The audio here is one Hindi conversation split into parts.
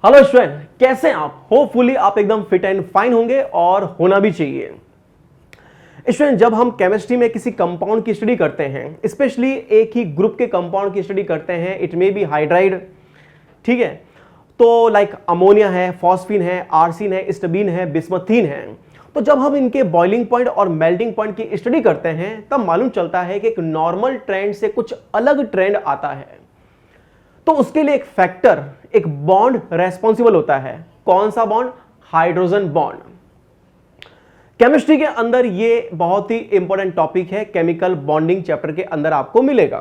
हेलो स्टूडेंट, कैसे हैं आप? होपफुली आप एकदम फिट एंड फाइन होंगे और होना भी चाहिए। स्टूडेंट, जब हम केमिस्ट्री में किसी कंपाउंड की स्टडी करते हैं, स्पेशली एक ही ग्रुप के कंपाउंड की स्टडी करते हैं, इट मे बी हाइड्राइड, ठीक है, तो लाइक अमोनिया है, फॉस्फीन है, आर्सिन है, स्टबीन है, बिस्मथीन है। तो जब हम इनके बॉइलिंग पॉइंट और मेल्टिंग पॉइंट की स्टडी करते हैं तब मालूम चलता है कि एक नॉर्मल ट्रेंड से कुछ अलग ट्रेंड आता है। तो उसके लिए एक फैक्टर, एक बॉन्ड रेस्पॉन्सिबल होता है। कौन सा बॉन्ड? Hydrogen bond. केमिस्ट्री के अंदर ये बहुत ही इंपॉर्टेंट टॉपिक है, केमिकल बॉन्डिंग चैप्टर के अंदर आपको मिलेगा।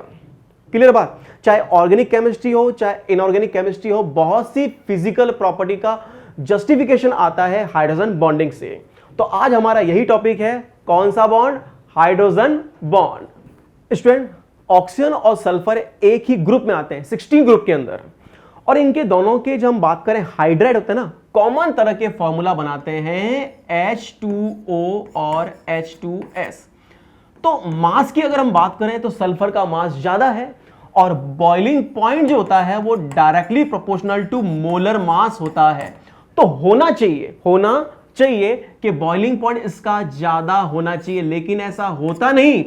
क्लियर बात? चाहे ऑर्गेनिक केमिस्ट्री हो चाहे इनऑर्गेनिक केमिस्ट्री हो, बहुत सी फिजिकल प्रॉपर्टी का जस्टिफिकेशन आता है हाइड्रोजन बॉन्डिंग से। तो आज हमारा यही टॉपिक है, कौन सा bond? Hydrogen bond. Student, oxygen और सल्फर एक ही ग्रुप में आते हैं, 16 ग्रुप के अंदर, और इनके दोनों के जब हम बात करें हाइड्राइड होते हैं ना, कॉमन तरह के फॉर्मूला बनाते हैं H2O और H2S। तो मास की अगर हम बात करें तो सल्फर का मास ज्यादा है और बॉइलिंग पॉइंट जो होता है वो directly proportional to molar mass होता है। तो होना चाहिए कि बॉइलिंग पॉइंट इसका ज्यादा होना चाहिए, लेकिन ऐसा होता नहीं।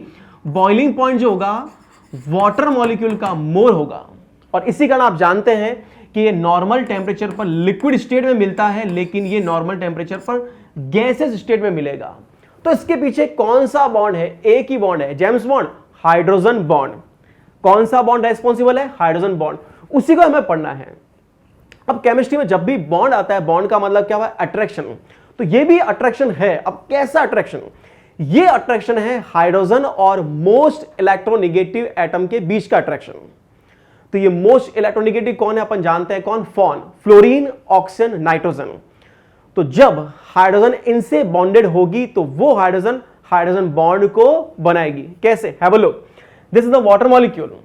बॉइलिंग पॉइंट जो होगा वाटर मॉलिक्यूल का मोर होगा, और इसी कारण आप जानते हैं कि ये नॉर्मल टेम्परेचर पर लिक्विड स्टेट में मिलता है, लेकिन ये नॉर्मल टेम्परेचर पर गैसेस स्टेट में मिलेगा। तो इसके पीछे कौन सा बॉन्ड है? एक ही बॉन्ड है, जेम्स बॉन्ड, हाइड्रोजन बॉन्ड। कौन सा बॉन्ड रेस्पॉन्सिबल है? Hydrogen bond. उसी को हमें पढ़ना है। अब केमिस्ट्री में जब भी बॉन्ड आता है, बॉन्ड का मतलब क्या हुआ? अट्रैक्शन। तो ये भी अट्रैक्शन है। अब कैसा अट्रैक्शन? ये अट्रैक्शन है हाइड्रोजन और मोस्ट इलेक्ट्रोनेगेटिव एटम के बीच का अट्रैक्शन। तो ये मोस्ट इलेक्ट्रोनेगेटिव कौन है? अपन जानते हैं कौन? Fluorine, oxygen, nitrogen. तो जब हाइड्रोजन इनसे बॉन्डेड होगी तो वो हाइड्रोजन बॉन्ड को बनाएगी। कैसे? Have a look. This is the water molecule.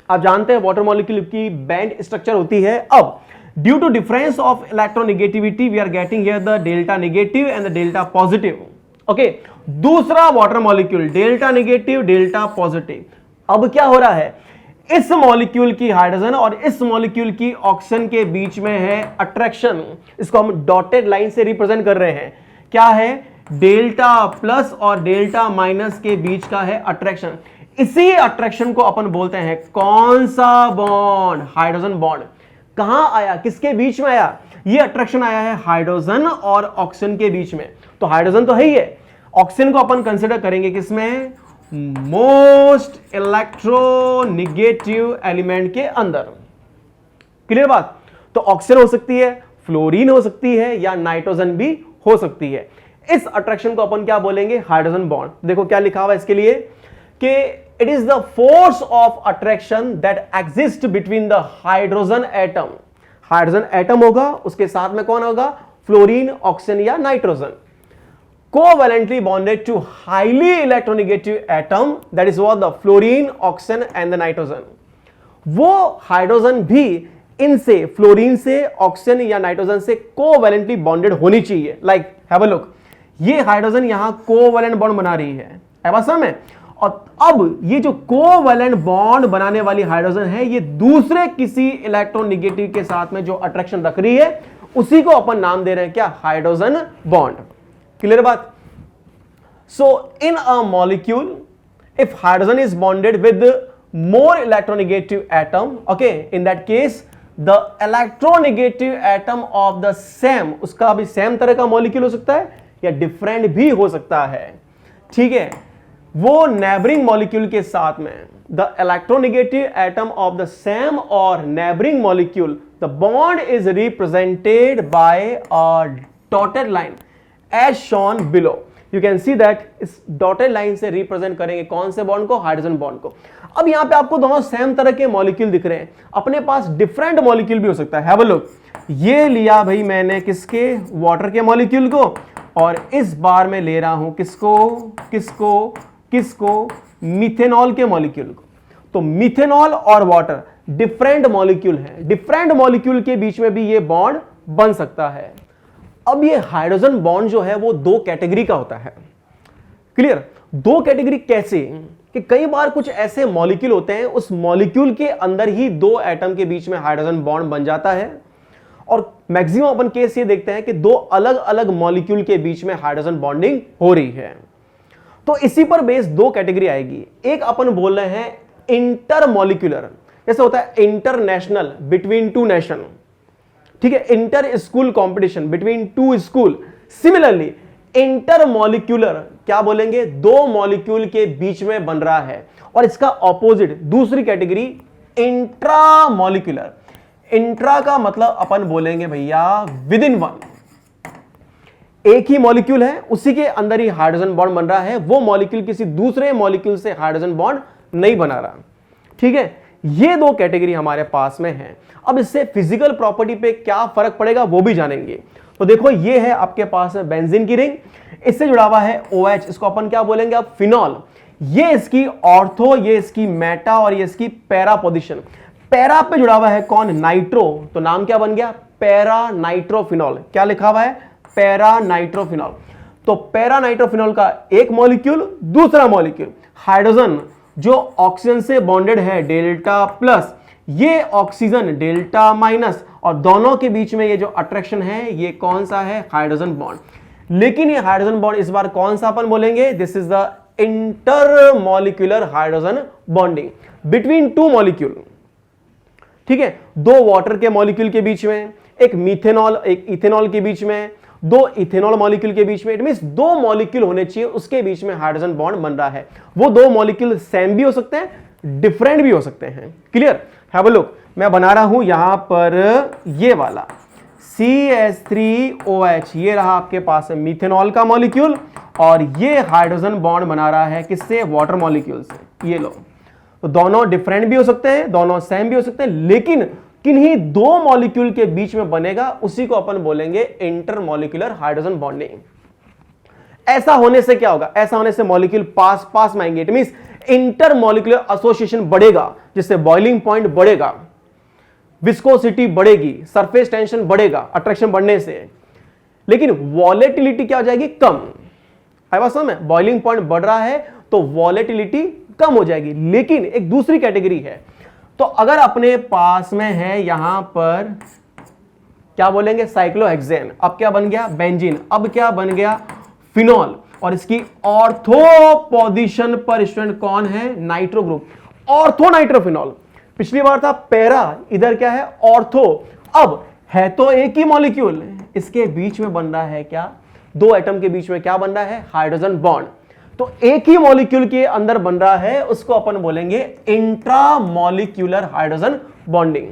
आप जानते हैं वाटर मॉलिक्यूल की बैंड स्ट्रक्चर होती है। अब due to difference of electronegativity we are getting here the delta negative and the delta positive. Okay, दूसरा water molecule delta negative, delta positive. अब क्या हो रहा है? इस मॉलिक्यूल की हाइड्रोजन और इस मॉलिक्यूल की ऑक्सीजन के बीच में है अट्रैक्शन। इसको हम डॉटेड लाइन से रिप्रेजेंट कर रहे हैं। क्या है? डेल्टा प्लस और डेल्टा माइनस के बीच का है अट्रैक्शन। इसी अट्रैक्शन को अपन बोलते हैं कौन सा बॉन्ड? Hydrogen bond. कहां आया? किसके बीच में आया? ये अट्रैक्शन आया है हाइड्रोजन और ऑक्सीजन के बीच में। तो हाइड्रोजन तो है ही है, ऑक्सीजन को अपन कंसिडर करेंगे किसमें? मोस्ट इलेक्ट्रोनेगेटिव एलिमेंट के अंदर। क्लियर बात? तो ऑक्सीजन हो सकती है, फ्लोरीन हो सकती है, या नाइट्रोजन भी हो सकती है। इस अट्रैक्शन को अपन क्या बोलेंगे? Hydrogen bond. देखो क्या लिखा हुआ है इसके लिए कि it is the force of attraction that exist between the hydrogen atom. Hydrogen atom होगा, उसके साथ में कौन होगा? फ्लोरीन, ऑक्सीजन या nitrogen, covalently bonded to highly electronegative atom, that is what the fluorine, oxygen and the nitrogen। वो हाइड्रोजन भी इनसे, फ्लोरीन से, ऑक्सीजन या नाइट्रोजन से कोवैलेंटली बॉन्डेड होनी चाहिए। लाइक हैव अ लुक, ये हाइड्रोजन यहां कोवैलेंट बॉन्ड बना रही है, समझ में? और अब ये जो कोवैलेंट बॉन्ड बनाने वाली हाइड्रोजन है, ये दूसरे किसी इलेक्ट्रोनेगेटिव के साथ में जो अट्रैक्शन रख रही है, उसी को अपन नाम दे रहे हैं क्या? Hydrogen bond. क्लियर बात? So in a molecule, if hydrogen is bonded with more electronegative atom, okay, in that case the electronegative atom of the same, उसका भी सेम तरह का मॉलिक्यूल हो सकता है या डिफरेंट भी हो सकता है, ठीक है, वो नेबरिंग मॉलिक्यूल के साथ में the electronegative atom of the same or neighboring molecule, the bond is represented by a dotted line as shown below। You can see that इस डॉटेड लाइन से रिप्रेजेंट करेंगे कौन से बॉन्ड को? हाइड्रोजन बॉन्ड को। अब यहां पे आपको दोनों सेम तरह के मॉलिक्यूल दिख रहे हैं, अपने पास डिफरेंट मॉलिक्यूल भी हो सकता है। हैव अ लुक, ये लिया भाई मैंने किसके? वाटर के मॉलिक्यूल को, और इस बार में ले रहा हूं किसको? मिथेनॉल के मॉलिक्यूल को। तो मिथेनॉल और वाटर डिफरेंट मॉलिक्यूल है, डिफरेंट मॉलिक्यूल के बीच में भी ये बॉन्ड बन सकता है। अब ये हाइड्रोजन बॉन्ड जो है वो दो कैटेगरी का होता है। क्लियर? दो कैटेगरी कैसे? कि कई बार कुछ ऐसे मॉलिक्यूल होते हैं, उस मॉलिक्यूल के अंदर ही दो एटम के बीच में हाइड्रोजन बॉन्ड बन जाता है, और मैक्सिमम अपन केस ये देखते हैं कि दो अलग अलग मॉलिक्यूल के बीच में हाइड्रोजन बॉन्डिंग हो रही है। तो इसी पर बेस दो कैटेगरी आएगी। एक अपन बोल रहे हैं इंटर मॉलिक्यूलर, जैसे होता है इंटरनेशनल बिटवीन टू नेशन, ठीक है, inter school competition between two school. Similarly inter molecular क्या बोलेंगे, दो मॉलिक्यूल के बीच में बन रहा है। और इसका ऑपोजिट दूसरी कैटेगरी इंट्रा मॉलिक्यूलर। इंट्रा का मतलब अपन बोलेंगे भैया विद इन वन, एक ही मॉलिक्यूल है उसी के अंदर ही हाइड्रोजन बॉन्ड बन रहा है, वो मॉलिक्यूल किसी दूसरे मॉलिक्यूल से हाइड्रोजन बॉन्ड नहीं बना रहा। ठीक है, ये दो कैटेगरी हमारे पास में है। अब इससे फिजिकल प्रॉपर्टी पे क्या फर्क पड़ेगा वो भी जानेंगे। तो देखो ये है आपके पास में बेंजीन की रिंग, इससे जुड़ा हुआ है OH, इसको अपन क्या बोलेंगे अब फिनॉल। ये इसकी ऑर्थो, ये इसकी मेटा और ये इसकी पैरा पोजीशन। पैरा पे जुड़ा हुआ है कौन, नाइट्रो, तो नाम क्या बन गया, पैरा नाइट्रोफिनॉल। क्या लिखा हुआ है, पैरा नाइट्रोफिनॉल। तो पैरा नाइट्रोफिनॉल का एक मॉलिक्यूल, दूसरा मॉलिक्यूल हाइड्रोजन जो ऑक्सीजन से बॉन्डेड है डेल्टा प्लस, ये ऑक्सीजन डेल्टा माइनस, और दोनों के बीच में ये जो अट्रैक्शन है ये कौन सा है, हाइड्रोजन बॉन्ड। लेकिन ये हाइड्रोजन बॉन्ड इस बार कौन सा अपन बोलेंगे, this is the inter molecular hydrogen bonding between two molecule. ठीक है, दो वाटर के मॉलिक्यूल के बीच में, एक मीथेनॉल एक इथेनॉल के बीच में, दो इथेनॉल मॉलिक्यूल के बीच में, इट मींस दो मॉलिक्यूल होने चाहिए उसके बीच में हाइड्रोजन बॉन्ड बन रहा है। वो दो मॉलिक्यूल सेम भी हो सकते हैं, डिफरेंट भी हो सकते हैं। Clear, have a look. मैं बना रहा हूं यहां पर ये वाला CH3OH, ये रहा आपके पास मीथेनॉल का मॉलिक्यूल, और ये हाइड्रोजन बॉन्ड बना रहा है किससे, वाटर मॉलिक्यूल से। ये लो, तो दोनों डिफरेंट भी हो सकते हैं, दोनों सेम भी हो सकते हैं, लेकिन किन्हीं दो मॉलिक्यूल के बीच में बनेगा, उसी को अपन बोलेंगे इंटरमॉलिक्यूलर हाइड्रोजन बॉन्डिंग। ऐसा होने से क्या होगा, ऐसा होने से मॉलिक्यूल पास पास में आएंगे, इट मींस इंटरमॉलिक्यूलर एसोसिएशन बढ़ेगा, जिससे बॉइलिंग पॉइंट बढ़ेगा, विस्कोसिटी बढ़ेगी, सरफेस टेंशन बढ़ेगा अट्रैक्शन बढ़ने से, लेकिन वॉलेटिलिटी क्या हो जाएगी, कम। आई बात समझ में, बॉइलिंग पॉइंट बढ़ रहा है तो वॉलेटिलिटी कम हो जाएगी। लेकिन एक दूसरी कैटेगरी है, तो अगर अपने पास में है यहां पर क्या बोलेंगे, साइक्लोहेक्सेन, अब क्या बन गया, बेंजीन, अब क्या बन गया, फिनॉल, और इसकी ऑर्थो पोजीशन पर स्टूडेंट कौन है, नाइट्रो ग्रुप, ऑर्थो नाइट्रोफिनॉल। पिछली बार था पैरा, इधर क्या है, ऑर्थो। अब है तो एक ही मॉलिक्यूल, इसके बीच में बन रहा है क्या, दो एटम के बीच में क्या बन रहा है, हाइड्रोजन बॉन्ड। तो एक ही मॉलिक्यूल के अंदर बन रहा है, उसको अपन बोलेंगे इंट्रा मॉलिक्यूलर हाइड्रोजन बॉन्डिंग।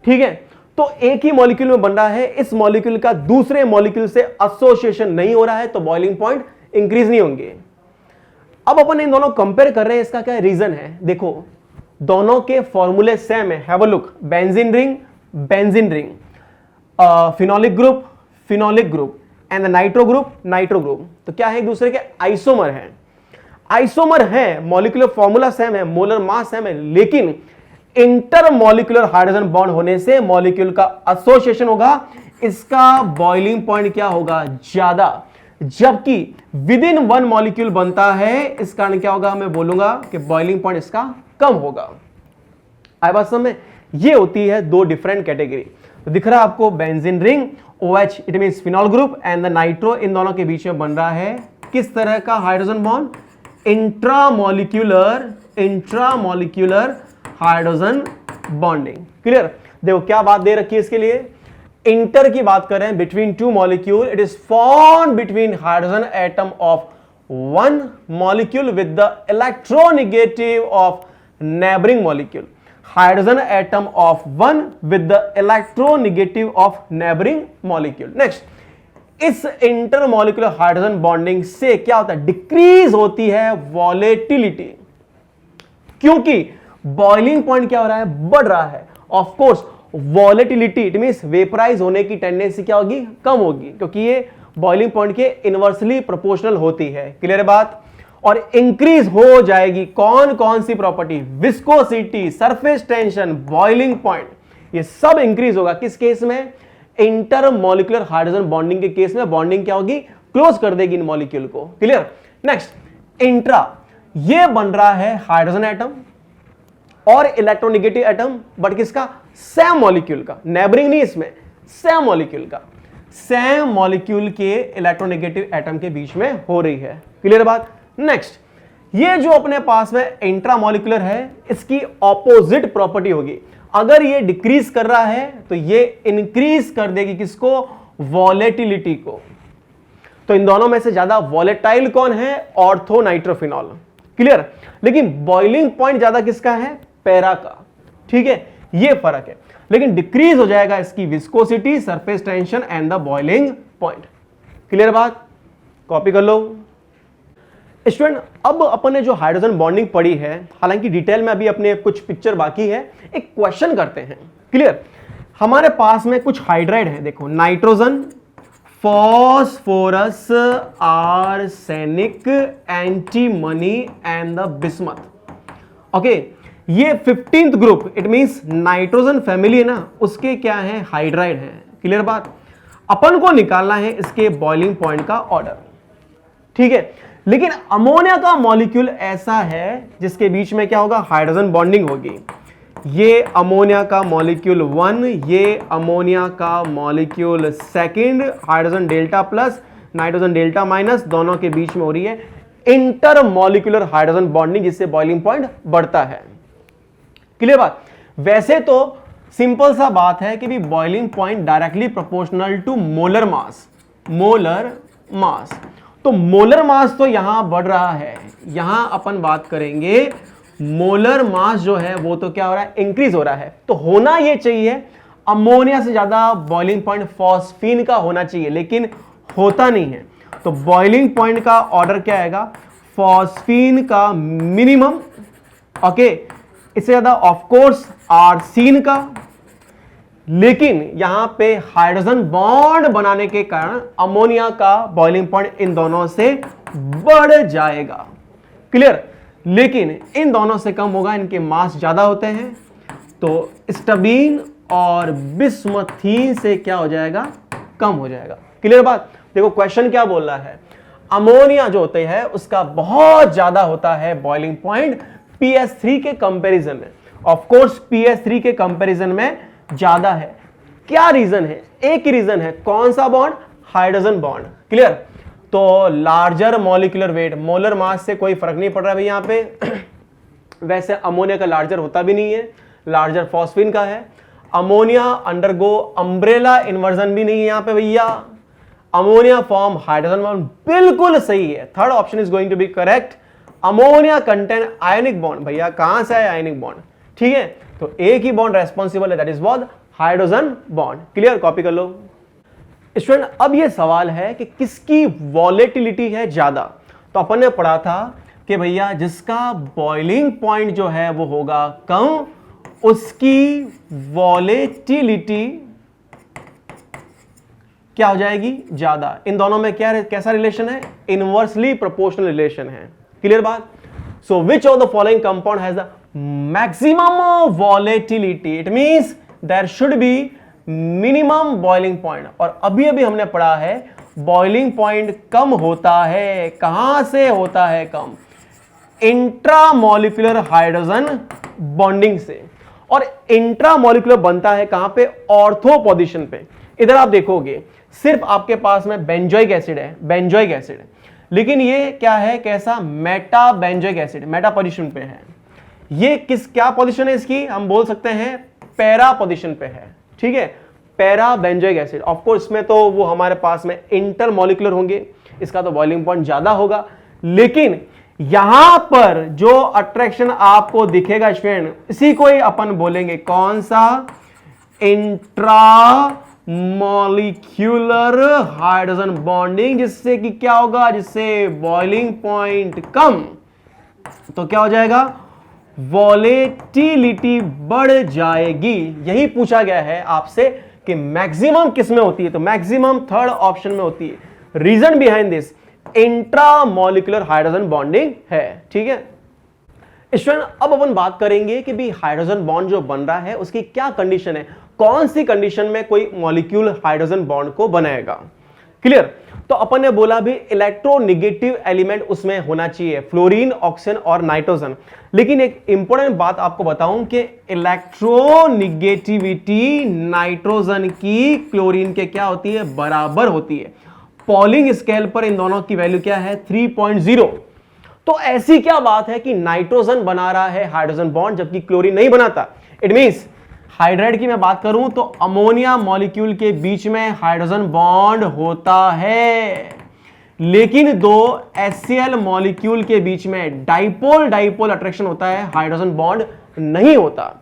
ठीक है, तो एक ही मॉलिक्यूल में बन रहा है, इस मॉलिक्यूल का दूसरे मॉलिक्यूल से एसोसिएशन नहीं हो रहा है, तो बॉइलिंग पॉइंट इंक्रीज नहीं होंगे। अब अपन इन दोनों कंपेयर कर रहे हैं, इसका क्या रीजन है, देखो दोनों के फॉर्मूले सेम है। Have a look, benzene ring, benzene ring, phenolic group, phenolic group, and nitro group, nitro group. तो क्या है, एक दूसरे के आइसोमर हैं, आइसोमर है, मॉलिक्यूलर फॉर्मूला सेम है, मोलर मास सेम है, लेकिन इंटर मॉलिक्यूलर हाइड्रोजन बॉन्ड होने से मॉलिक्यूल का एसोसिएशन होगा, इसका बॉइलिंग पॉइंट क्या होगा, ज्यादा, जबकि विद इन वन मॉलिक्यूल बनता है, इस कारण क्या होगा, मैं बोलूंगा कि बॉइलिंग पॉइंट इसका कम होगा। आई बात समझ में, ये होती है दो डिफरेंट कैटेगरी। तो दिख रहा है आपको benzene ring, OH it means phenol group, and the nitro, इन दोनों के बीच में बन रहा है किस तरह का hydrogen bond, intramolecular, intramolecular hydrogen bonding. Clear, देखो क्या बात दे रखी है इसके लिए, इंटर की बात कर रहे हैं, between two molecule, it is formed between hydrogen atom of one molecule with the electronegative of neighboring molecule, hydrogen atom of one with the electronegative of neighboring molecule. Next, इस इंटरमॉलिक्यूलर हाइड्रोजन बॉन्डिंग से क्या होता है, डिक्रीज होती है वॉलेटिलिटी, क्योंकि बॉइलिंग पॉइंट क्या हो रहा है, बढ़ रहा है। Of course volatility it means vaporise होने की टेंडेंसी क्या होगी, कम होगी, क्योंकि ये बॉइलिंग पॉइंट के इनवर्सली प्रोपोर्शनल होती है। क्लियर है बात, और इंक्रीज हो जाएगी कौन कौन सी property, viscosity, surface tension, boiling point, ये सब इंक्रीज होगा किस केस में, इंटरमॉलिक्यूलर हाइड्रोजन बॉन्डिंग के केस में। बॉन्डिंग क्या होगी, क्लोज कर देगी इन मॉलिक्यूल को। क्लियर, नेक्स्ट इंट्रा, ये बन रहा है हाइड्रोजन एटम, और इलेक्ट्रोनेगेटिव एटम, बट किसका? सेम मॉलिक्यूल का, नेबरिंग नहीं, इसमें सेम मॉलिक्यूल का, सेम मॉलिक्यूल के इलेक्ट्रोनेगेटिव एटम के बीच में हो रही है। क्लियर बात? नेक्स्ट, ये जो अपने पास में इंट्रामॉलिक्यूलर है, इसकी ऑपोजिट प्रॉपर्टी होगी। अगर ये डिक्रीज कर रहा है तो ये इंक्रीज कर देगी किसको? वॉलेटिलिटी को। तो इन दोनों में से ज्यादा वॉलेटाइल कौन है? Ortho nitrophenol. क्लियर? लेकिन बॉइलिंग पॉइंट ज्यादा किसका है? पैरा का। ठीक है, ये फर्क है। लेकिन डिक्रीज हो जाएगा इसकी viscosity, surface tension and the boiling point. Clear बात? कॉपी कर लो स्टूडेंट। अब अपन ने जो हाइड्रोजन बॉन्डिंग पढ़ी है, हालांकि डिटेल में अभी अपने कुछ पिक्चर बाकी है, एक क्वेश्चन करते हैं। क्लियर? हमारे पास में कुछ हाइड्राइड है, देखो, nitrogen, phosphorus, arsenic, antimony and the bismuth. Okay, ये 15th group, it means nitrogen family है ना, उसके क्या है? हाइड्राइड है। क्लियर बात? अपन को निकालना है इसके बॉइलिंग पॉइंट का ऑर्डर। ठीक है, लेकिन अमोनिया का मॉलिक्यूल ऐसा है जिसके बीच में क्या होगा? हाइड्रोजन बॉन्डिंग होगी। ये अमोनिया का मॉलिक्यूल 1, ये अमोनिया का molecule 2, hydrogen delta plus, nitrogen delta minus, दोनों के बीच में हो रही है इंटर मॉलिक्यूलर हाइड्रोजन बॉन्डिंग, जिससे बॉइलिंग पॉइंट बढ़ता है। क्लियर बात? वैसे तो सिंपल सा बात है कि भी boiling point directly proportional to molar mass. Molar mass, तो मोलर मास तो यहां बढ़ रहा है, यहां अपन बात करेंगे मोलर मास जो है वो तो क्या हो रहा है? इंक्रीज हो रहा है। तो होना ये चाहिए अमोनिया से ज्यादा बॉइलिंग पॉइंट फॉस्फीन का होना चाहिए, लेकिन होता नहीं है। तो बॉइलिंग पॉइंट का ऑर्डर क्या आएगा? फॉस्फीन का मिनिमम, ओके, इससे ज्यादा ऑफ कोर्स आर्सीन का, लेकिन यहां पे हाइड्रोजन बॉन्ड बनाने के कारण अमोनिया का बॉइलिंग पॉइंट इन दोनों से बढ़ जाएगा। क्लियर? लेकिन इन दोनों से कम होगा, इनके मास ज्यादा होते हैं, तो स्टबीन और बिस्मथीन से क्या हो जाएगा? कम हो जाएगा। क्लियर बात? देखो क्वेश्चन क्या बोल रहा है, अमोनिया जो होते हैं उसका बहुत ज्यादा होता है बॉइलिंग पॉइंट PS3 के कंपैरिजन में। ऑफ कोर्स PS3 के कंपैरिजन में ज्यादा है। क्या रीजन है? एक ही रीजन है, कौन सा बॉन्ड? Hydrogen bond. क्लियर? तो larger molecular weight, molar mass से कोई फर्क नहीं पड़ रहा है भाई यहां पे। वैसे अमोनिया का लार्जर होता भी नहीं है, लार्जर फॉस्फीन का है। अमोनिया अंडरगो अम्ब्रेला इन्वर्जन भी नहीं है यहां पे भैया। अमोनिया फॉर्म हाइड्रोजन बॉन्ड, बिल्कुल सही है। Third option is going to be correct. Ammonia contain ionic bond, भैया कहां से है आयनिक बॉन्ड? ठीक है, तो एक ही बॉन्ड रेस्पॉन्सिबल है, that is what? Hydrogen bond. Clear? Copy कर लो स्टूडेंट। अब ये सवाल है कि किसकी वॉलेटिलिटी है ज्यादा। तो अपन ने पढ़ा था कि भैया जिसका बॉइलिंग पॉइंट जो है वो होगा कम, उसकी वॉलेटिलिटी क्या हो जाएगी? ज्यादा। इन दोनों में क्या कैसा रिलेशन है? इनवर्सली प्रोपोर्शनल रिलेशन है। क्लियर बात? So which of the following compound has the maximum volatility? It means there should be minimum boiling point. और अभी अभी हमने पढ़ा है बॉइलिंग पॉइंट कम होता है, कहां से होता है कम? इंट्रामॉलिक्यूलर हाइड्रोजन बॉन्डिंग से। और इंट्रामॉलिक्यूलर बनता है कहां पे? ऑर्थो पोजीशन पे। इधर आप देखोगे सिर्फ आपके पास में बेंजोइक एसिड है, बेंजोइक एसिड, लेकिन ये क्या है? कैसा? Meta benzoic acid, Meta position पे है। ये क्या पोजीशन है इसकी? हम बोल सकते हैं पैरा पोजीशन पे है। ठीक है, para benzoic acid. Of course इसमें तो वो हमारे पास में इंटरमॉलिक्यूलर होंगे, इसका तो बॉइलिंग पॉइंट ज्यादा होगा। लेकिन यहां पर जो अट्रैक्शन आपको दिखेगा स्टूडेंट, इसी को ही अपन बोलेंगे कौन सा? इंट्रा मॉलिक्यूलर हाइड्रोजन बॉन्डिंग, जिससे कि क्या होगा? जिससे बॉइलिंग पॉइंट कम, तो क्या हो जाएगा? वॉलेटिलिटी बढ़ जाएगी। यही पूछा गया है आपसे कि मैक्सिमम किस में होती है? तो मैक्सिमम थर्ड ऑप्शन में होती है। Reason behind this, intramolecular hydrogen bonding है। ठीक है स्टूडेंट, अब अपन बात करेंगे कि भी हाइड्रोजन बॉन्ड जो बन रहा है उसकी क्या कंडीशन है, कौन सी कंडीशन में कोई मॉलिक्यूल हाइड्रोजन बॉन्ड को बनाएगा। क्लियर? तो अपन ने बोला भी इलेक्ट्रोनेगेटिव एलिमेंट उसमें होना चाहिए, फ्लोरीन, ऑक्सीजन और नाइट्रोजन। लेकिन एक इंपॉर्टेंट बात आपको बताऊं कि इलेक्ट्रोनेगेटिविटी नाइट्रोजन की क्लोरीन के क्या होती है, बराबर होती है। पॉलिंग स्केल पर इन दोनों की वैल्यू क्या है, 3.0। तो ऐसी क्या बात है कि नाइट्रोजन बना रहा है हाइड्रोजन बॉन्ड जबकि क्लोरीन नहीं बनाता। इट मींस हाइड्राइड की मैं बात करूं तो अमोनिया मॉलिक्यूल के बीच में हाइड्रोजन बॉन्ड होता है, लेकिन दो HCl मॉलिक्यूल के बीच में डाइपोल डाइपोल अट्रैक्शन होता है, हाइड्रोजन बॉन्ड नहीं होता।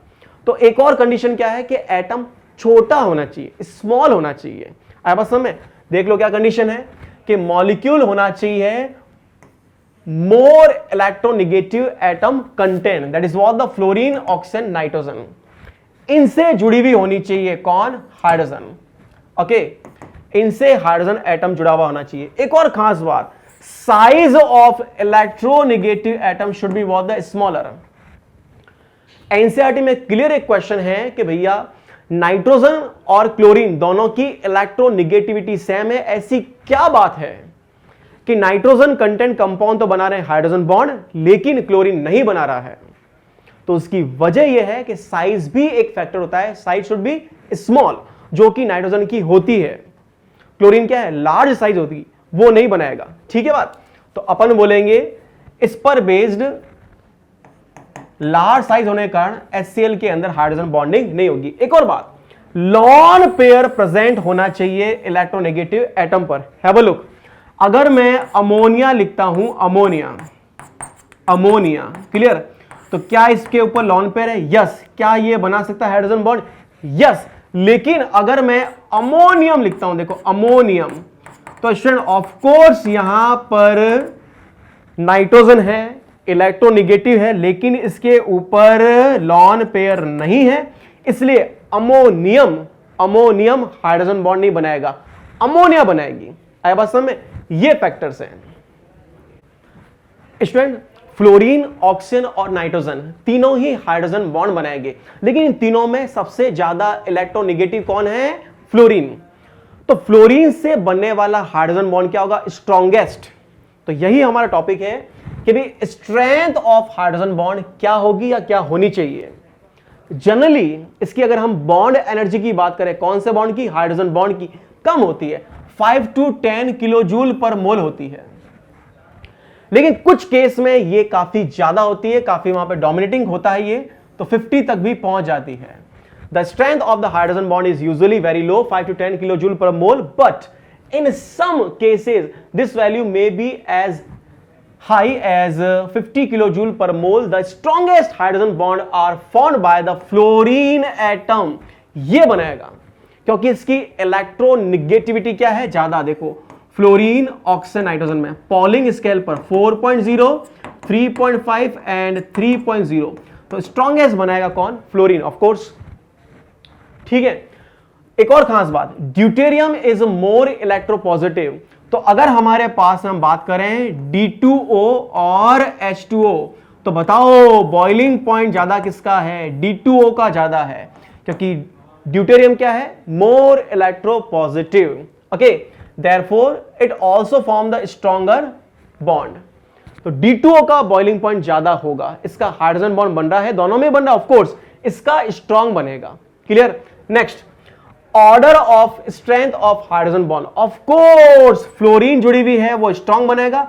तो एक और कंडीशन क्या है कि एटम छोटा होना चाहिए, स्मॉल होना चाहिए। आया बात समझ में? देख लो क्या कंडीशन है कि मॉलिक्यूल होना चाहिए more electronegative atom content, that is what the fluorine, oxygen, nitrogen, इनसे जुड़ी हुई होनी चाहिए कौन, हाइड्रोजन। ओके, इनसे हाइड्रोजन एटम जुड़ा हुआ होना चाहिए। एक और खास बात, size of electronegative atom should be what, the smaller. NCERT में क्लियर एक क्वेश्चन है कि भैया नाइट्रोजन और क्लोरीन दोनों की इलेक्ट्रोनेगेटिविटी सेम है, ऐसी क्या बात है कि नाइट्रोजन कंटेंट कंपाउंड तो बना रहे हैं हाइड्रोजन बॉन्ड लेकिन क्लोरीन नहीं बना रहा है। तो उसकी वजह यह है कि साइज भी एक फैक्टर होता है, साइज शुड बी स्मॉल, जो कि नाइट्रोजन की होती है। क्लोरीन क्या है, लार्ज साइज होती, वो नहीं बनाएगा। ठीक है बात? तो अपन बोलेंगे इस पर बेस्ड लार्ज साइज होने के कारण HCl के अंदर हाइड्रोजन बॉन्डिंग नहीं होगी। एक और बात, लॉन पेयर प्रेजेंट होना चाहिए इलेक्ट्रोनेगेटिव एटम पर। हैव अ लुक, अगर मैं अमोनिया लिखता हूं, अमोनिया, अमोनिया, क्लियर, तो क्या इसके ऊपर लॉन पेयर है? यस। क्या ये बना सकता है हाइड्रोजन बॉन्ड? यस। लेकिन अगर मैं अमोनियम लिखता हूं, देखो अमोनियम, तो स्टूडेंट ऑफ कोर्स यहां पर नाइट्रोजन है, इलेक्ट्रोनेगेटिव है, लेकिन इसके ऊपर लॉन पेयर नहीं है, इसलिए अमोनियम, अमोनियम हाइड्रोजन बॉन्ड नहीं बनाएगा, अमोनिया बनाएगी। आया बात समझ में? ये फैक्टर्स हैं स्टूडेंट। फ्लोरीन, ऑक्सीजन और नाइट्रोजन तीनों ही हाइड्रोजन बॉन्ड बनाएंगे, लेकिन इन तीनों में सबसे ज्यादा इलेक्ट्रोनेगेटिव कौन है? फ्लोरीन। तो फ्लोरीन से बनने वाला हाइड्रोजन बॉन्ड क्या होगा? स्ट्रॉन्गेस्ट। तो यही हमारा टॉपिक है कि भाई स्ट्रेंथ ऑफ हाइड्रोजन बॉन्ड क्या होगी या क्या होनी चाहिए। जनरली इसकी अगर हम बॉन्ड एनर्जी की बात करें, कौन से बॉन्ड की? हाइड्रोजन बॉन्ड की, कम होती है, 5 to 10 किलो जूल पर मोल होती है। लेकिन कुछ केस में ये काफी ज्यादा होती है, काफी वहां पे डोमिनेटिंग होता है ये, तो 50 तक भी पहुंच जाती है। The strength of the hydrogen bond is usually very low, 5 to 10 kilo joule per mole, but in some cases this value may be as high as 50 kilo joule per mole. The strongest hydrogen bond are formed by the fluorine atom. ये बनाएगा क्योंकि इसकी इलेक्ट्रोनेगेटिविटी क्या है? ज्यादा। देखो फ्लोरीन, ऑक्सीजन, नाइट्रोजन में पॉलिंग स्केल पर 4.0, 3.5 एंड 3.0, तो स्ट्रॉन्गेस्ट बनाएगा कौन? Fluorine, of course. ठीक है। एक और खास बात, ड्यूटेरियम इज मोर इलेक्ट्रोपॉजिटिव। तो अगर हमारे पास हम बात करें D2O और H2O, तो बताओ बॉइलिंग पॉइंट ज्यादा किसका है? D2O का ज्यादा है, क्योंकि ड्यूटेरियम क्या है? More electropositive. Okay, therefore it also form the stronger bond. तो D2O का बॉइलिंग पॉइंट ज्यादा होगा, इसका हाइड्रोजन बॉन्ड बन रहा है, दोनों में बन रहा है, ऑफ कोर्स इसका स्ट्रॉन्ग बनेगा। Clear? Next, order of strength of hydrogen bond, of course fluorine जुड़ी हुई है, वो स्ट्रॉन्ग बनेगा,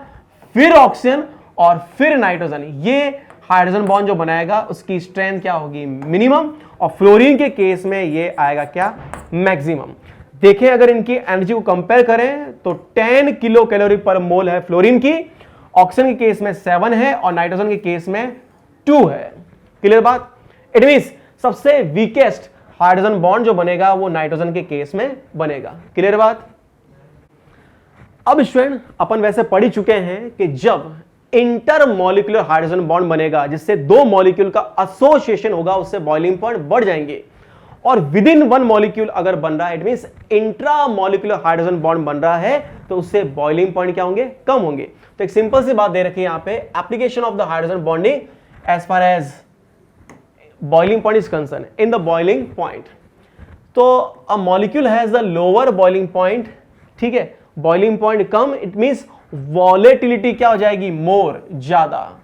फिर ऑक्सीजन और फिर नाइट्रोजन। ये हाइड्रोजन बॉन्ड जो बनाएगा उसकी स्ट्रेंथ क्या होगी? मिनिमम, और फ्लोरीन के केस में ये आएगा क्या? मैक्सिमम। देखें अगर इनकी एनर्जी को कंपेयर करें तो 10 किलो कैलोरी पर मोल है फ्लोरीन की, ऑक्सीजन के केस में 7 है और नाइट्रोजन के केस में 2 है। क्लियर बात? इट मींस सबसे वीकेस्ट हाइड्रोजन बॉन्ड जो बनेगा वो नाइट्रोजन के केस में बनेगा। क्लियर बात? अब स्टूडेंट अपन वैसे पढ़ ही चुके हैं कि जब इंटरमॉलिक्यूलर हाइड्रोजन बॉन्ड बनेगा जिससे दो मॉलिक्यूल का एसोसिएशन होगा, उससे बॉइलिंग पॉइंट बढ़ जाएंगे, और विद इन वन मॉलिक्यूल अगर बन रहा है, it means intramolecular hydrogen bond बन रहा है, तो उससे बॉइलिंग पॉइंट क्या होंगे? कम होंगे। तो एक सिंपल सी बात दे रखी है यहां पे, application of the hydrogen bonding as far as boiling point is concerned. In the boiling point, तो a molecule has the lower boiling point, ठीक है, बॉइलिंग पॉइंट कम, इट मींस वॉलेटिलिटी क्या हो जाएगी, मोर, ज्यादा,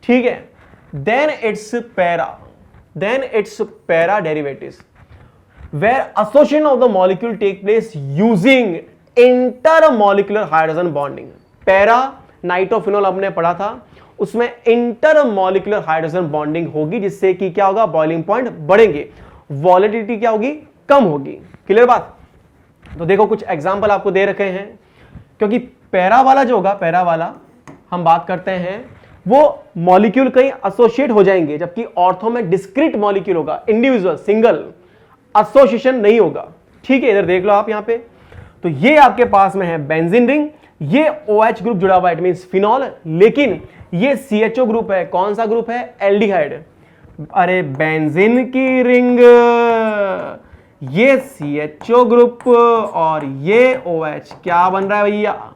ठीक है। Then its para derivatives where association of the molecule take place using intermolecular hydrogen bonding। Para nitrophenol हमने पढ़ा था, उसमें इंटरमोलिकुलर हाइड्रोजन बॉन्डिंग होगी, जिससे कि क्या होगा, बॉइलिंग पॉइंट बढ़ेंगे, वॉलेटिलिटी क्या होगी, कम होगी। क्लियर बात। तो देखो कुछ एग्जांपल आपको दे रखे हैं, क्योंकि पैरा वाला जो होगा, पैरा वाला हम बात करते हैं, वो मॉलिक्यूल कहीं एसोसिएट हो जाएंगे, जबकि ऑर्थो में डिस्क्रीट मॉलिक्यूल होगा, इंडिविजुअल सिंगल एसोसिएशन नहीं होगा, ठीक है। इधर देख लो आप यहां पे, तो ये आपके पास में है बेंजीन रिंग, ये OH ग्रुप जुड़ा हुआ है, इट मींस फिनॉल, लेकिन ये CHO ग्रुप है, कौन सा ग्रुप है, एल्डिहाइड। अरे बेंजीन की रिंग, ये CHO ग्रुप और ये OH क्या बन रहा है भैया,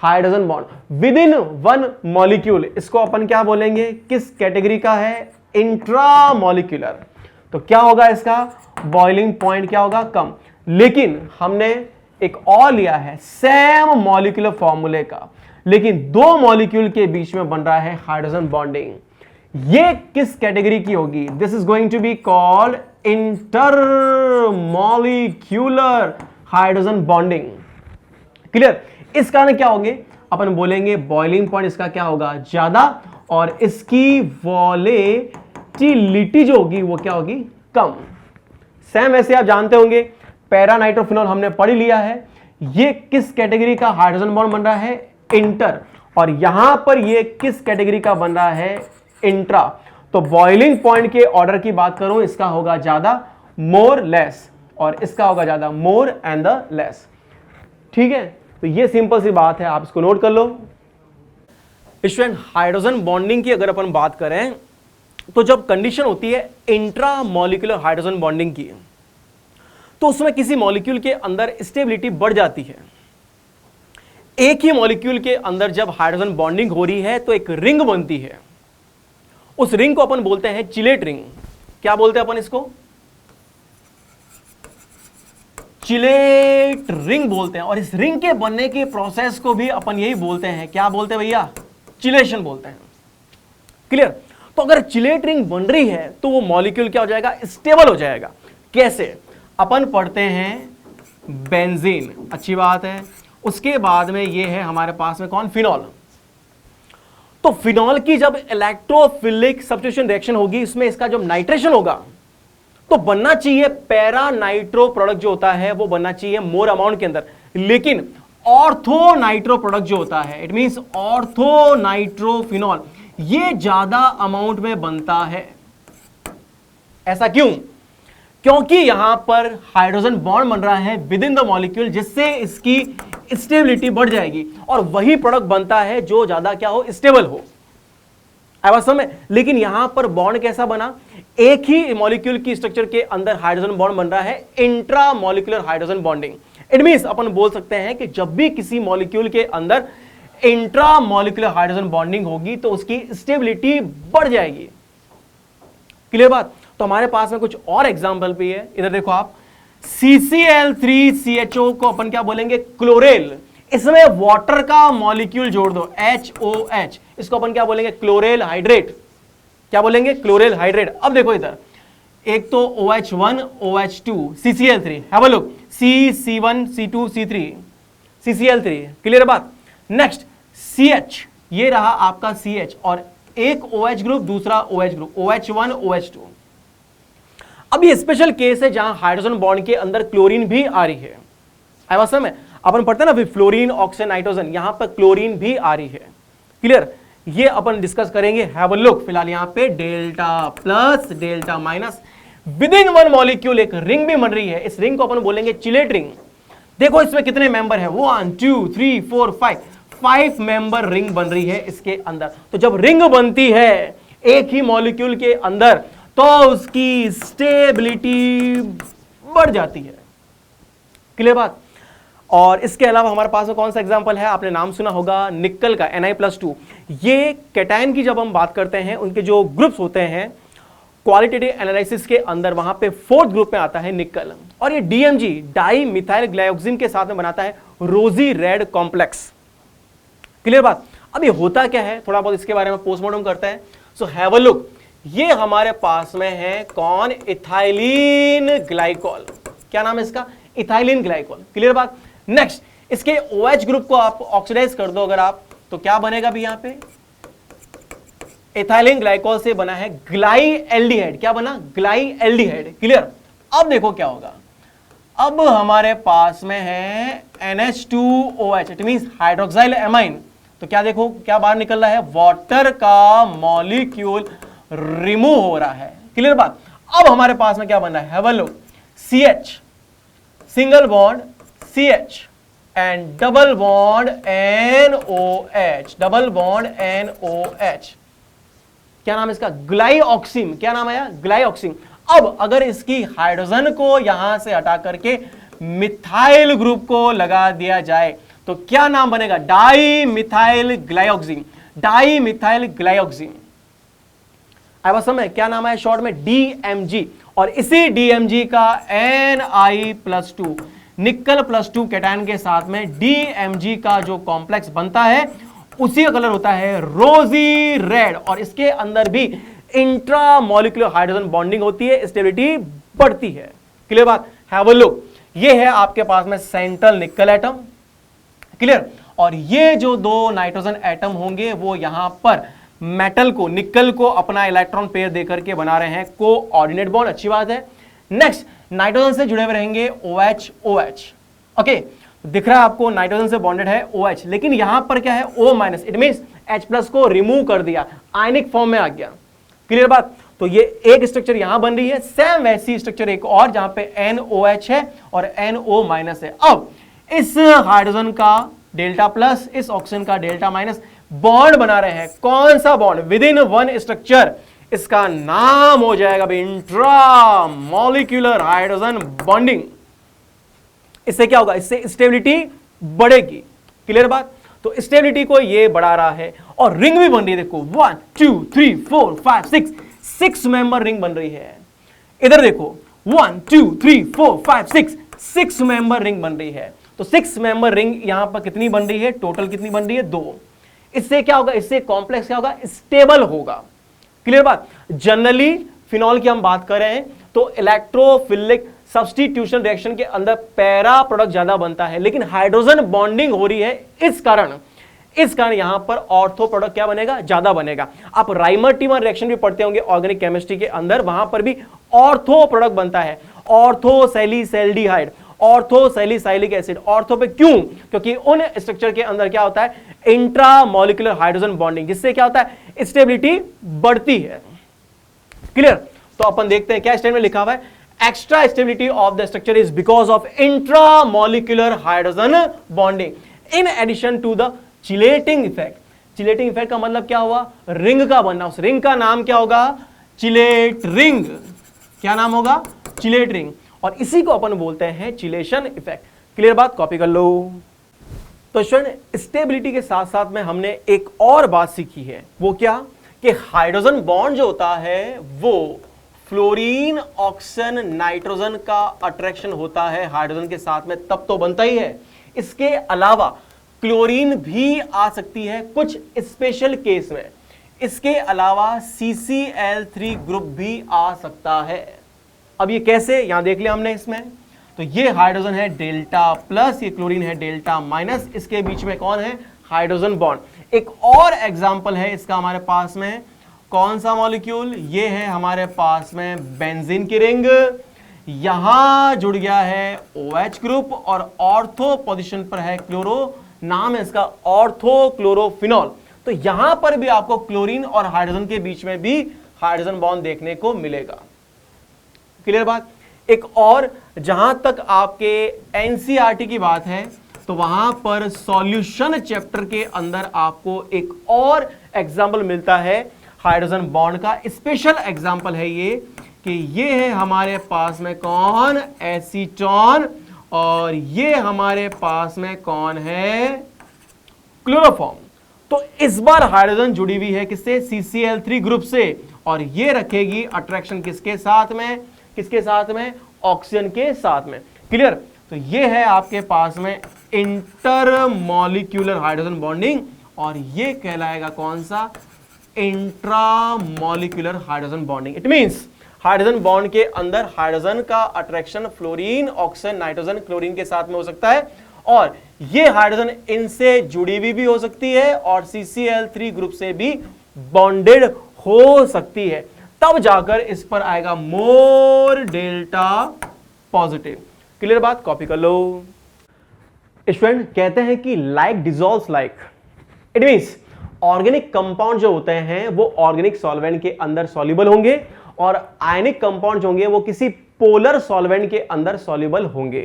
hydrogen bond with in one molecule. इसको अपन क्या बोलेंगे, किस कैटेगरी का है, इंट्रामॉलिक्यूलर। तो क्या होगा इसका, बॉइलिंग पॉइंट क्या होगा, कम। लेकिन हमने एक और लिया है सेम मॉलिक्यूलर फॉर्मूले का, लेकिन दो मॉलिक्यूल के बीच में बन रहा है हाइड्रोजन बॉन्डिंग। ये किस कैटेगरी की होगी, this is going to be called intermolecular hydrogen bonding. Clear. इस कारण क्या होंगे, अपन बोलेंगे बॉइलिंग पॉइंट इसका क्या होगा, ज्यादा, और इसकी वॉलेटिलिटी जो होगी वो क्या होगी, कम। सेम वैसे आप जानते होंगे पैरा नाइट्रोफिनॉल हमने पढ़ लिया है, ये किस कैटेगरी का हाइड्रोजन बॉन्ड बन रहा है, इंटर, और यहां पर ये किस कैटेगरी का बन रहा है, इंट्रा। तो बॉइलिंग पॉइंट के ऑर्डर की बात करूं, इसका होगा ज्यादा, मोर लेस, और इसका होगा ज्यादा, मोर एंड द लेस, ठीक है। तो ये सिंपल सी बात है, आप इसको नोट कर लो। स्टूडेंट, हाइड्रोजन बॉन्डिंग की अगर अपन बात करें, तो जब कंडीशन होती है इंट्रामॉलिक्यूलर हाइड्रोजन बॉन्डिंग की, तो उसमें किसी मॉलिक्यूल के अंदर स्टेबिलिटी बढ़ जाती है। एक ही मॉलिक्यूल के अंदर जब हाइड्रोजन बॉन्डिंग हो रही है तो एक रिंग बनती है, उस रिंग को अपन बोलते हैं चिलेट रिंग। क्या बोलते हैं अपन इसको, चिलेट रिंग बोलते हैं। और इस रिंग के बनने के प्रोसेस को भी अपन यही बोलते हैं, क्या बोलते हैं भैया, चिलेशन बोलते हैं। क्लियर। तो अगर चिलेट रिंग बन रही है तो वो मॉलिक्यूल क्या हो जाएगा, स्टेबल हो जाएगा। कैसे, अपन पढ़ते हैं बेंजीन, अच्छी बात है, उसके बाद में ये है हमारे पास में कौन, फिनॉल। तो फिनॉल की जब इलेक्ट्रोफिलिक सब्स्टिट्यूशन रिएक्शन होगी, इसमें इसका जब नाइट्रेशन होगा तो बनना चाहिए पैरा नाइट्रो प्रोडक्ट जो होता है वो बनना चाहिए मोर अमाउंट के अंदर, लेकिन ऑर्थो नाइट्रो प्रोडक्ट जो होता है, इट मींस ऑर्थो नाइट्रोफिनॉल, ये ज्यादा अमाउंट में बनता है। ऐसा क्यों, क्योंकि यहां पर हाइड्रोजन बॉन्ड बन रहा है विद इन द मॉलिक्यूल, जिससे इसकी स्टेबिलिटी बढ़ जाएगी, और वही प्रोडक्ट बनता है जो ज्यादा क्या हो, स्टेबल हो। आई समझ में। लेकिन यहां पर बॉन्ड कैसा बना, एक ही मॉलिक्यूल की स्ट्रक्चर के अंदर हाइड्रोजन बॉन्ड बन रहा है, intramolecular hydrogen bonding. It means अपन बोल सकते हैं कि जब भी किसी मॉलिक्यूल के अंदर इंट्रामॉलिक्यूलर हाइड्रोजन बॉन्डिंग होगी तो उसकी स्टेबिलिटी बढ़ जाएगी। क्लियर बात। तो हमारे पास में कुछ और एग्जांपल भी है, इधर देखो आप, CCl3CHO को अपन क्या बोलेंगे, क्लोरेल। इसमें वाटर का मॉलिक्यूल जोड़ दो, HOH, इसको अपन क्या बोलेंगे, क्लोरेल हाइड्रेट। क्या बोलेंगे, क्लोरेल हाइड्रेट। अब देखो इधर, एक तो OH1 OH2 CCl3, have a look, C1C2C3 CCl3। Clear बात। नेक्स्ट CH, ये रहा आपका CH, और एक OH ग्रुप, दूसरा OH ग्रुप, OH1 OH2। अब ये स्पेशल केस है जहां हाइड्रोजन बॉन्ड के अंदर क्लोरीन भी आ रही है। आई समझ में। अपन पढ़ते हैं ना फ्लोरीन ऑक्सीजन नाइट्रोजन, यहां पर क्लोरीन भी आ रही है। क्लियर। ये अपन डिस्कस करेंगे, हैव अ लुक। फिलहाल यहां पे delta plus delta minus, with in one molecule एक रिंग भी बन रही है, इस रिंग को अपन बोलेंगे चिलेट रिंग। देखो इसमें कितने मेंबर है, 1 2 3 4 5 मेंबर रिंग बन रही है इसके अंदर। तो जब रिंग बनती है एक ही मॉलिक्यूल के अंदर तो उसकी स्टेबिलिटी बढ़ जाती है। क्लियर बात। और इसके अलावा हमारे पास में कौन सा एग्जांपल है, आपने नाम सुना होगा निकल का, Na+2। ये कैटायन की जब हम बात करते हैं, उनके जो ग्रुप्स होते हैं, क्वालिटेटिव एनालिसिस के अंदर वहां पे फोर्थ ग्रुप में आता है निकल, और ये डीएमजी डाई मिथाइल ग्लाइकोजेन के साथ में बनाता है रोजी रेड कॉम्प्लेक्स। क्लियर बात। अब ये होता क्या है, थोड़ा बहुत इसके बारे में पोस्टमार्टम करते हैं। सो हैव अ लुक, ये हमारे पास में है कौन, इथाइलिन ग्लाइकोल। क्या नाम है इसका, इथाइलिन ग्लाइकोल। क्लियर बात। नेक्स्ट, इसके OH ग्रुप को आप ऑक्सीडाइज कर दो अगर आप, तो क्या बनेगा भी यहां पे, इथाइलिन ग्लाइकोल से बना है ग्लाइएल्डिहाइड। क्या बना, ग्लाइएल्डिहाइड। क्लियर। अब देखो क्या होगा, अब हमारे पास में है NH2OH, it means hydroxyl amine. तो क्या देखो क्या बाहर निकल रहा है, वाटर का मॉलिक्यूल रिमूव हो रहा है। क्लियर बात। अब हमारे पास में क्या बन रहा है, have a look, CH single bond CH and double bond NOH, double bond NOH। क्या नाम है इसका, ग्लाइऑक्सिम। क्या नाम आया, ग्लाइऑक्सिम। अब अगर इसकी हाइड्रोजन को यहां से हटा करके मिथाइल ग्रुप को लगा दिया जाए तो क्या नाम बनेगा, dimethylglyoxime. Dimethylglyoxime आई बस समझ, क्या नाम है शॉर्ट में, DMG। और इसी DMG का Ni+2 निकल +2 कैटायन के साथ में DMG का जो कॉम्प्लेक्स बनता है उसी का कलर होता है रोजी रेड, और इसके अंदर भी इंट्रामोलिकुलर हाइड्रोजन बॉन्डिंग होती है, स्टेबिलिटी बढ़ती है। क्लियर बात। हैव अ लुक, ये है आपके पास में सेंट्रल निकल एटम। क्लियर। और ये जो दो नाइट्रोजन एटम होंगे वो यहां पर मेटल को, निकल को अपना इलेक्ट्रॉन पेयर देकर के बना रहे हैं कोऑर्डिनेट बॉन्ड। अच्छी बात है। नेक्स्ट, नाइट्रोजन से जुड़े हुए रहेंगे OH OH। ओके, दिख रहा है आपको नाइट्रोजन से बॉन्डेड है OH, लेकिन यहां पर क्या है O-, इट मींस H+ को रिमूव कर दिया, आयनिक फॉर्म में आ गया। क्लियर बात। तो ये एक स्ट्रक्चर यहां बन रही है, सेम वैसी स्ट्रक्चर एक और जहां पे NOH है और NO- है। अब इस हाइड्रोजन का Δ+, इस ऑक्सीजन का Δ- बॉन्ड बना रहे हैं। कौन सा bond, with in one structure, इसका नाम हो जाएगा इंट्रा मॉलिक्यूलर हाइड्रोजन बॉन्डिंग। इससे क्या होगा, इससे स्टेबिलिटी बढ़ेगी। क्लियर बात। तो स्टेबिलिटी को ये बढ़ा रहा है और रिंग भी बन रही है। देखो 1 2 3 4 5 6 6 मेंबर रिंग बन रही है। इधर देखो 1 2 3 4 5 6 6 मेंबर रिंग बन रही है। तो 6 मेंबर रिंग यहां पर कितनी बन रही है, टोटल कितनी बन रही है, 2। इससे क्या होगा, इससे कॉम्प्लेक्स क्या होगा, स्टेबल होगा। क्लियर बात। जनरली फिनॉल की हम बात कर रहे हैं तो इलेक्ट्रोफिलिक सब्स्टिट्यूशन रिएक्शन के अंदर पैरा प्रोडक्ट ज्यादा बनता है, लेकिन हाइड्रोजन बॉन्डिंग हो रही है, इस कारण यहां पर ऑर्थो प्रोडक्ट क्या बनेगा, ज्यादा बनेगा। आप राइमर-टीमर रिएक्शन भी पढ़ते होंगे ऑर्गेनिक केमिस्ट्री के अंदर, वहां पर भी ऑर्थो प्रोडक्ट बनता है, ऑर्थोसैलिसैल्डिहाइड, ऑर्थोसैलिसाइलिक एसिड। ऑर्थो पे क्यों, क्योंकि उन स्ट्रक्चर के अंदर क्या होता है, इंट्रामोलिकुलर हाइड्रोजन बॉन्डिंग, जिससे क्या होता है, स्टेबिलिटी बढ़ती है। क्लियर। तो अपन देखते हैं क्या स्टेटमेंट में लिखा हुआ है, extra stability of the structure is because of intramolecular hydrogen bonding in addition to the chelating effect. Chelating effect का मतलब क्या हुआ, रिंग का बनना। उस रिंग का नाम क्या होगा, चिलेट रिंग। क्या नाम होगा, चिलेट रिंग। और इसी को अपन बोलते हैं चिलेशन इफेक्ट। क्लियर बात, कॉपी कर लो। तो स्टूडेंट, स्टेबिलिटी के साथ साथ में हमने एक और बात सीखी है, वो क्या, कि हाइड्रोजन बॉन्ड जो होता है वो फ्लोरीन ऑक्सीजन नाइट्रोजन का अट्रैक्शन होता है हाइड्रोजन के साथ में, तब तो बनता ही है। इसके अलावा क्लोरीन भी आ सकती है कुछ स्पेशल केस में। इसके अलावा CCl3 ग्रुप भी आ सकता है। अब ये कैसे, यहां देख लिया हमने इसमें। तो ये हाइड्रोजन है Δ+, ये क्लोरीन है Δ-, इसके बीच में कौन है, हाइड्रोजन बॉन्ड। एक और एग्जांपल है इसका हमारे पास में, कौन सा मॉलिक्यूल, ये है हमारे पास में बेंजीन की रिंग। यहां जुड़ गया है OH ग्रुप और ऑर्थो पोजीशन पर है क्लोरो, नाम है इसका ऑर्थोक्लोरोफिनॉल। तो यहां पर भी आपको क्लोरीन और हाइड्रोजन के बीच में भी हाइड्रोजन बॉन्ड देखने को मिलेगा। क्लियर बात। एक और, जहां तक आपके एनसीईआरटी की बात है तो वहां पर सॉल्यूशन चैप्टर के अंदर आपको एक और एग्जाम्पल मिलता है हाइड्रोजन बॉन्ड का। स्पेशल एग्जाम्पल है ये, कि ये है हमारे पास में कौन, एसीटोन, और ये हमारे पास में कौन है, क्लोरोफॉर्म। तो इस बार हाइड्रोजन जुड़ी हुई है किससे, CCl3 ग्रुप से, और ये रखेगी अट्रैक्शन किसके साथ में, किसके साथ में, ऑक्सीजन के साथ में। क्लियर। तो ये है आपके पास में इंटरमॉलिक्यूलर हाइड्रोजन बॉन्डिंग, और ये कहलाएगा कौन सा, intramolecular hydrogen bonding. It means hydrogen bond के अंदर हाइड्रोजन का attraction fluorine, oxygen, nitrogen, chlorine के साथ में हो सकता है, और ये हाइड्रोजन इनसे जुड़ी हुई भी हो सकती है और CCl3 ग्रुप से भी बॉन्डेड हो सकती है। तब जाकर इस पर आएगा मोर डेल्टा पॉजिटिव। क्लियर बात, कॉपी कर लो। स्टूडेंट कहते हैं कि like dissolves like, it means organic compound जो होते हैं वो ऑर्गेनिक सॉल्वेंट के अंदर सॉल्युबल होंगे, और आयनिक कंपाउंड जो होंगे वो किसी पोलर सॉल्वेंट के अंदर सॉल्युबल होंगे।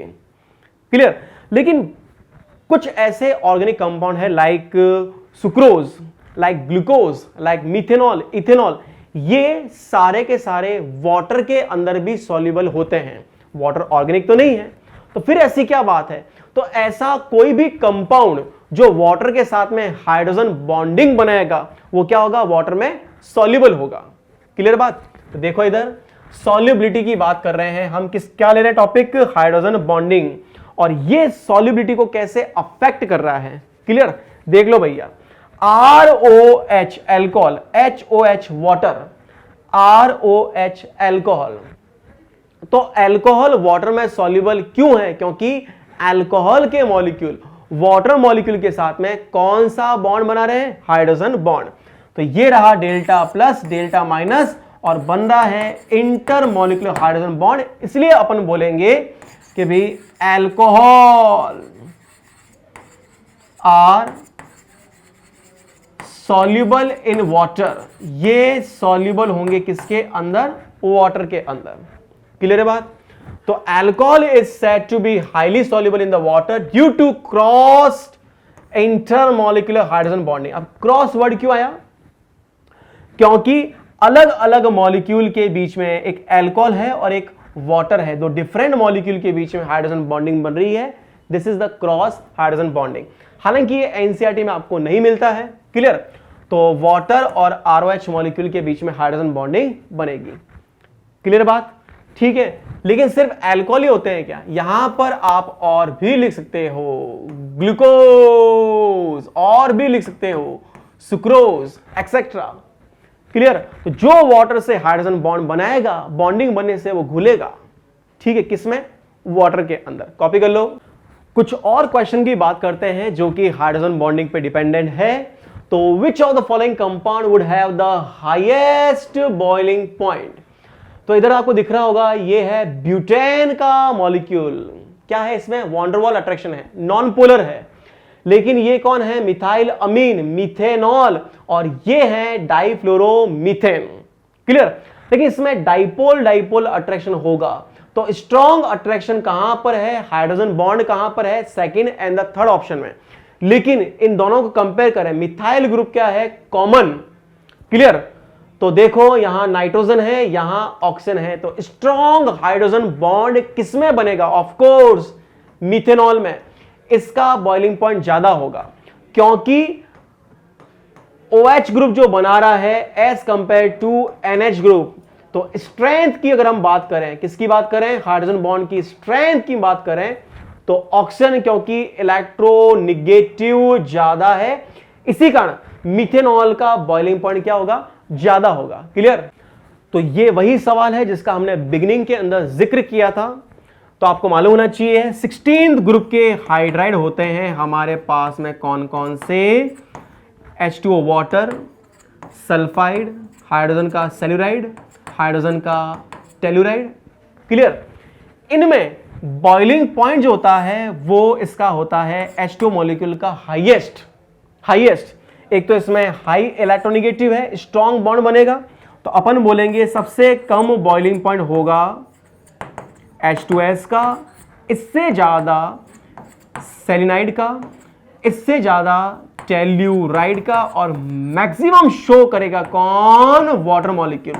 क्लियर। लेकिन कुछ ऐसे ऑर्गेनिक कंपाउंड है like sucrose, like glucose, like methanol, ethanol, ये सारे के सारे वाटर के अंदर भी सॉल्युबल होते हैं। वाटर ऑर्गेनिक तो नहीं है, तो फिर ऐसी क्या बात है, तो ऐसा कोई भी कंपाउंड जो वाटर के साथ में हाइड्रोजन बॉन्डिंग बनाएगा वो क्या होगा, वाटर में सॉल्युबल होगा। क्लियर बात। तो देखो इधर सॉल्युबिलिटी की बात कर रहे हैं हम, क्या ले रहे हैं टॉपिक, हाइड्रोजन बॉन्डिंग, और ये सॉल्युबिलिटी को कैसे अफेक्ट कर रहा है। क्लियर। देख लो भैया, ROH alcohol, HOH water, ROH alcohol, तो अल्कोहल वाटर में सॉल्युबल क्यों है, क्योंकि अल्कोहल के मॉलिक्यूल वाटर मॉलिक्यूल के साथ में कौन सा बॉन्ड बना रहे हैं, हाइड्रोजन बॉन्ड। तो ये रहा डेल्टा प्लस डेल्टा माइनस, और बन रहा है इंटरमॉलिक्यूलर हाइड्रोजन बॉन्ड। इसलिए अपन बोलेंगे कि भी alcohol are soluble in water, ये सॉल्युबल होंगे किसके अंदर, वाटर के अंदर। क्लियर है बात। तो alcohol is said to be highly soluble in the water due to crossed intermolecular hydrogen bonding. अब क्रॉस वर्ड क्यों आया, क्योंकि अलग अलग मॉलिक्यूल के बीच में एक अल्कोहल है और एक वाटर है, दो डिफरेंट मॉलिक्यूल के बीच में हाइड्रोजन बॉन्डिंग बन रही है। This is the cross hydrogen bonding. हालांकि ये एनसीईआरटी में आपको नहीं मिलता है। क्लियर। तो वाटर और आरओएच मॉलिक्यूल के बीच में हाइड्रोजन बॉन्डिंग बनेगी। क्लियर बात, ठीक है। लेकिन सिर्फ अल्कोहल ही होते हैं क्या, यहां पर आप और भी लिख सकते हो ग्लूकोज, और भी लिख सकते हो सुक्रोज एक्सेट्रा। क्लियर। तो जो वाटर से हाइड्रोजन बॉन्ड बनाएगा, बॉन्डिंग बनने से वो घुलेगा, ठीक है, किसमें, वाटर के अंदर। कॉपी कर लो। कुछ और क्वेश्चन की बात करते हैं जो कि हाइड्रोजन बॉन्डिंग पे डिपेंडेंट है। तो विच of the following compound would have the highest boiling point. तो इधर आपको दिख रहा होगा, ये है ब्यूटेन का मॉलिक्यूल। क्या है इसमें, वॉन्डरवॉल अट्रैक्शन है, नॉन पोलर है। लेकिन ये कौन है, मिथाइल अमीन, मिथेनॉल, और ये है डाइफ्लोरोमीथेन। क्लियर। लेकिन इसमें डाइपोल डाइपोल अट्रैक्शन होगा। तो स्ट्रॉन्ग अट्रैक्शन कहां पर है, हाइड्रोजन बॉन्ड कहां पर है, second and the third option में। लेकिन इन दोनों को कंपेयर करें, मिथाइल ग्रुप क्या है, कॉमन। क्लियर। तो देखो यहां नाइट्रोजन है, यहां ऑक्सीजन है, तो स्ट्रॉन्ग हाइड्रोजन बॉन्ड किसमें बनेगा, ऑफ कोर्स मिथेनॉल में। इसका बॉइलिंग पॉइंट ज्यादा होगा क्योंकि OH ग्रुप जो बना रहा है एज कंपेयर टू NH ग्रुप। तो स्ट्रेंथ की अगर हम बात करें, किसकी बात करें, हाइड्रोजन बॉन्ड की स्ट्रेंथ की बात करें, तो ऑक्सीजन क्योंकि इलेक्ट्रोनिगेटिव ज्यादा है, इसी कारण मिथेनॉल का बॉइलिंग पॉइंट क्या होगा, ज्यादा होगा। क्लियर। तो ये वही सवाल है जिसका हमने बिगिनिंग के अंदर जिक्र किया था। तो आपको मालूम होना चाहिए 16th ग्रुप के हाइड्राइड होते हैं हमारे पास में कौन कौन से, H2O वाटर, सल्फाइड, हाइड्रोजन का सेल्यूराइड, हाइड्रोजन का टेलुराइड। क्लियर। इनमें बॉइलिंग पॉइंट जो होता है वो इसका होता है H2O मॉलिक्यूल का हाईएस्ट। एक तो इसमें हाई इलेक्ट्रोनिगेटिव है, स्ट्रॉन्ग बॉन्ड बनेगा, तो अपन बोलेंगे सबसे कम बॉइलिंग पॉइंट होगा H2S का, इससे ज्यादा सेलिनाइड का, इससे ज्यादा टेल्यूराइड का, और मैक्सिमम शो करेगा कौन, वाटर मॉलिक्यूल।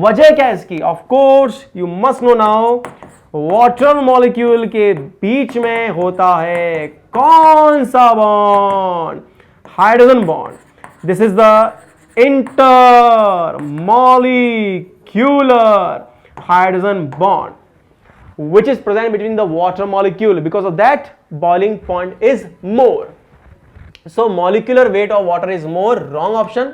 वजह क्या है इसकी, of course you must know now, water molecule के बीच में होता है कौन सा bond, hydrogen bond, this is the intermolecular hydrogen bond which is present between the water molecule. Because of that boiling point is more. So molecular weight of water is more. Wrong option.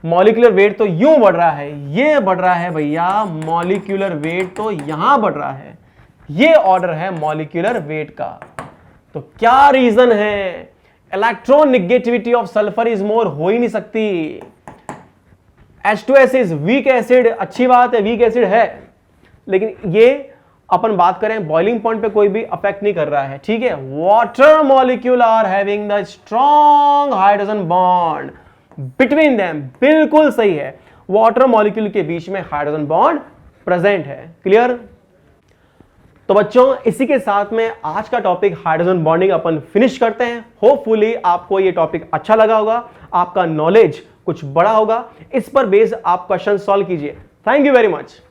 Molecular weight तो यूं बढ़ रहा है, ये बढ़ रहा है भैया, मॉलिक्यूलर वेट तो यहां बढ़ रहा है, ये ऑर्डर है मॉलिक्यूलर वेट का। तो क्या रीजन है? Electronegativity of sulphur is more, हो ही नहीं सकती। H2S इज वीक एसिड, अच्छी बात है वीक एसिड है, लेकिन ये अपन बात करें बॉइलिंग पॉइंट पे कोई भी अफेक्ट नहीं कर रहा है, ठीक है। Water molecule are having the strong hydrogen bond between them, बिल्कुल सही है, वाटर मॉलिक्यूल के बीच में हाइड्रोजन बॉन्ड प्रेजेंट है। क्लियर? तो बच्चों इसी के साथ में आज का टॉपिक हाइड्रोजन बॉन्डिंग अपन फिनिश करते हैं। होपफुली आपको ये टॉपिक अच्छा लगा होगा, आपका नॉलेज कुछ बड़ा होगा, इस पर बेस्ड आप क्वेश्चन सॉल्व कीजिए। Thank you very much.